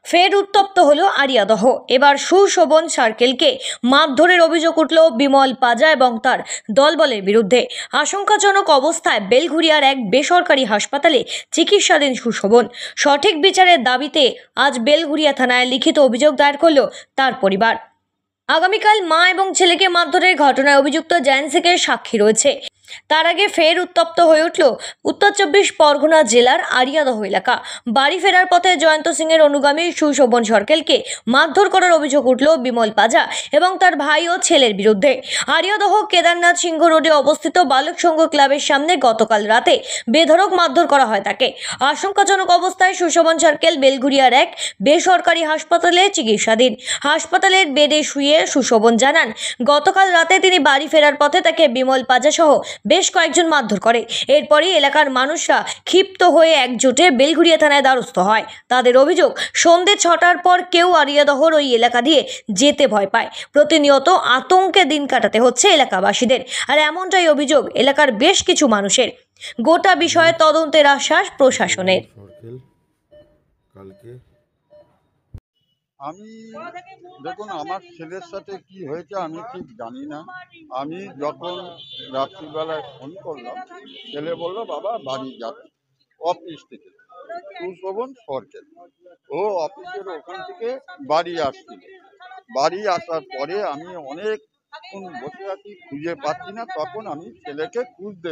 ফের উত্তপ্ত হলো আরিয়াদহ। এবার সুশোভন সার্কেলকে মারধরের অভিযোগ উঠল বিমল পাজা এবং তার দলবলের বিরুদ্ধে। আশঙ্কাজনক অবস্থায় বেলঘুরিয়ার এক বেসরকারি হাসপাতালে চিকিৎসাধীন সুশোভন। সঠিক বিচারের দাবিতে আজ বেলঘুরিয়া থানায় লিখিত অভিযোগ দায়ের করল তার পরিবার। আগামীকাল মা এবং ছেলেকে মারধরের ঘটনায় অভিযুক্ত জয়ন্ত সিংয়ের সাক্ষী রয়েছে। তার আগে ফের উত্তপ্ত হয়ে উঠল উত্তর 24 পরগনা জেলার আরিয়াদহ এলাকা। বাড়ি ফেরার পথে জয়ন্ত সিংয়ের অনুগামী সুশোভন সরকারকে মারধর করার অভিযোগ উঠল বিমল পাজা এবং তার ভাই ও ছেলের বিরুদ্ধে। আরিয়াদহ কেদারনাথ সিংহ রোডে অবস্থিত বালক সংঘ ক্লাবের সামনে গতকাল রাতে বেধড়ক মারধর করা হয় তাকে। আশঙ্কাজনক অবস্থায় সুশোভন সার্কেল বেলঘুরিয়ার এক বেসরকারি হাসপাতালে চিকিৎসাধীন। হাসপাতালের বেডে শুয়ে সুশোভন জানান, গতকাল রাতে তিনি বাড়ি ফেরার পথে তাকে বিমল পাজা সহ বেশ কয়েকজন মারধর করে। এরপরই এলাকার মানুষরা ক্ষিপ্ত হয়ে একজোটে বেলঘুরিয়া থানায় দ্বারস্থ হয়। তাদের অভিযোগ, সন্ধ্যে 6টার পর কেউ আরিয়াদহর ওই এলাকা দিয়ে যেতে ভয় পায়। প্রতিনিয়ত আতঙ্কে দিন কাটাতে হচ্ছে এলাকাবাসীদের। আর এমনটাই অভিযোগ এলাকার বেশ কিছু মানুষের। গোটা বিষয়ে তদন্তের আশ্বাস প্রশাসনের। আমি দেখুন, আমার ছেলের সাথে কি হয়েছে আমি ঠিক জানি না। আমি যখন রাত্রিবেলায় ফোন করলাম, ছেলে বলল বাবা বাড়ি যাচ্ছে অফিস থেকে। সুশোভন সরকার ও অফিসের ওখান থেকে বাড়ি আসছিল। বাড়ি আসার পরে আমি অনেকক্ষণ বসে আছি, খুঁজে পাচ্ছি না। তখন আমি ছেলেকে খুঁজতে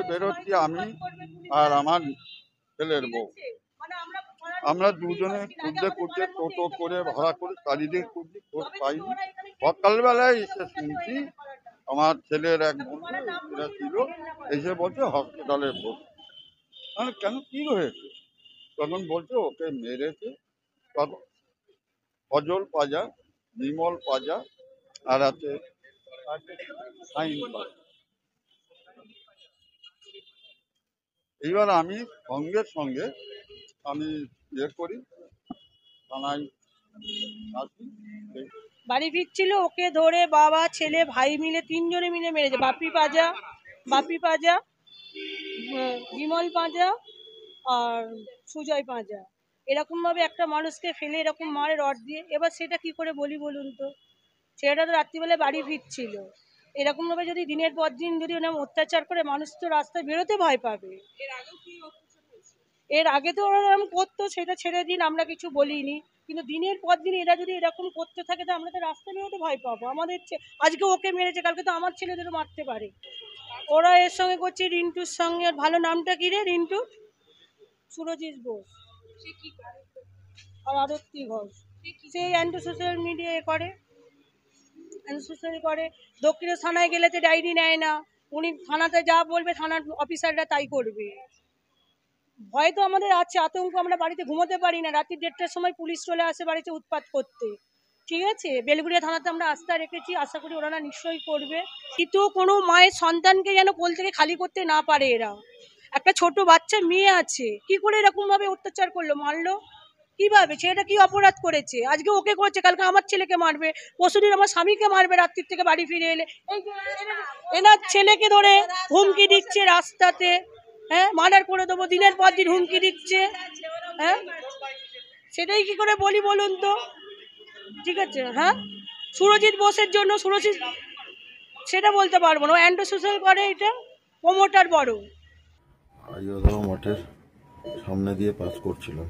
বেরোচ্ছি আমি আর আমার ছেলের বউ। আমরা দুজনে খুঁজতে টোটো করে ভাড়া করে চারিদিকে খুঁজছি, খোঁজ পাইনি। সকালবেলায় এসে শুনছি আমার ছেলের এক বন্ধু এরা ছিল, এসে বলছে হসপিটালে ভর্তি। মানে কেন, কি হয়েছে? তখন বলছে ওকে মেরেছে। তখন সজল পাজা, বিমল পাজা আর আছে সাইন পাজা। এইবার আমি সঙ্গে সঙ্গে আমি করি, থানায় আসি। বাড়ি ফিরছিল, ওকে ধরে বাবা ছেলে ভাই মিলে 3 জনে মিলে মেরেছে। বাপি পাজা, বিমল পাজা আর সুজয় পাজা। এরকম ভাবে একটা মানুষকে ফেলে এরকম মারে রড দিয়ে। এবার সেটা কি করে বলি বলুন তো? ছেলেটা তো রাত্রিবেলায় বাড়ি ফিরছিল। এরকম ভাবে যদি দিনের পর দিন যদি ওরা অত্যাচার করে, মানুষ তো রাস্তায় বেরোতে ভয় পাবে। এর আগে তো ওরা এরকম করতো, সেটা ছেড়ে দিন, আমরা কিছু বলিনি। কিন্তু দিনের পর দিন এরা যদি এরকম করতে থাকে তো আমরা তো রাস্তায় বেরোতে ভয় পাবো। আমাদের আজকে ওকে মেরেছে, কালকে তো আমার ছেলেদেরও মারতে পারে। ওরা এর সঙ্গে করছে রিন্টুর সঙ্গে। ভালো নামটা কি রে রিন্টু? সুরজিৎ বোস আর আরতি ঘোষ। সেই অ্যান্টি সোশ্যাল মিডিয়া করে, দক্ষিণের থানায় গেলে তো ডায়েরি নেয় না। উনি থানাতে যা বলবে থানার অফিসাররা তাই করবে। ভয় তো আমাদের আছে, আতঙ্ক। আমরা বাড়িতে ঘুমোতে পারি না। রাত্রি 1:30টার সময় পুলিশ চলে আসে বাড়িতে উৎপাত করতে। ঠিক আছে, বেলঘুরিয়া থানাতে আমরা আস্থা রেখেছি, আশা করি ওরা নিশ্চয়ই করবে। কিন্তু কোনো মায়ের সন্তানকে যেন কোল থেকে খালি করতে না পারে এরা। একটা ছোট বাচ্চা মেয়ে আছে, কি করে এরকম ভাবে অত্যাচার করলো, মারলো কিভাবে? ছেলেটা কি অপরাধ করেছে? আজকে ওকে করেছে, কালকে আমার ছেলেকে মারবে, পরশুদিন আমার স্বামীকে মারবে রাত্রির থেকে বাড়ি ফিরে এলে। এনার ছেলেকে ধরে হুমকি দিচ্ছে রাস্তাতে, হ্যাঁ মার্ডার করে দেবো, দিনের পর দিন হুমকি দিচ্ছে। হ্যাঁ, সেটাই কি করে বলি বলুন তো? ঠিক আছে, হ্যাঁ সুরজিৎ বোসের জন্য, সুরজিৎ সেটা বলতে পারবো না, অ্যান্টি সোশ্যাল করে, এটা প্রমোটার বড়। আরিয়াদহ মাঠের সামনে দিয়ে পাস করছিলাম,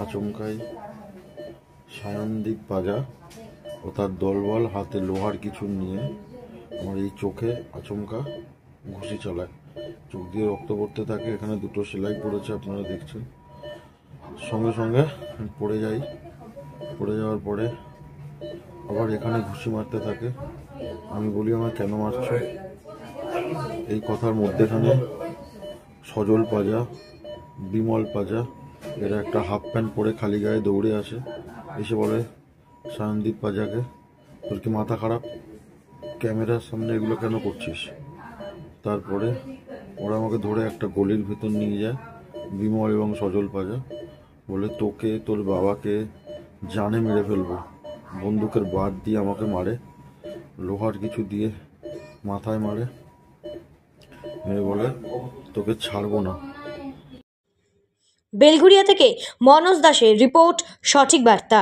আচমকাই সায়নদীপ পাজা ও তার দলবল হাতে লোহার কিছু নিয়ে আমার এই চোখে আচমকা ঘুষি চালায়। চোখ দিয়ে রক্ত পড়তে থাকে, এখানে 2টো সেলাই পড়েছে আপনারা দেখছেন। সঙ্গে সঙ্গে পড়ে যাওয়ার পরে আবার এখানে ঘুষি মারতে থাকে। আমি বলি আমার কেন মারছো? এই কথার মধ্যেখানে সজল পাজা, বিমল পাজা এরা একটা হাফ প্যান্ট পরে খালি গায়ে দৌড়ে আসে, এসে বলে সায়নদীপ পাজাকে, তোর কি মাথা খারাপ? ক্যামেরার সামনে এগুলো কেন করছিস? তারপরে ওরা আমাকে ধরে একটা গলির ভিতর নিয়ে যায়। বিমল এবং সজল পাজা বলে, তোকে তোর বাবাকে জানে মেরে ফেলবো। বন্দুকের বাট দিয়ে আমাকে মারে, লোহার কিছু দিয়ে মাথায় মারে, মেয়ে বলে তোকে ছাড়বো না। বেলঘুরিয়া থেকে মনোজ দাসের রিপোর্ট, সঠিক বার্তা।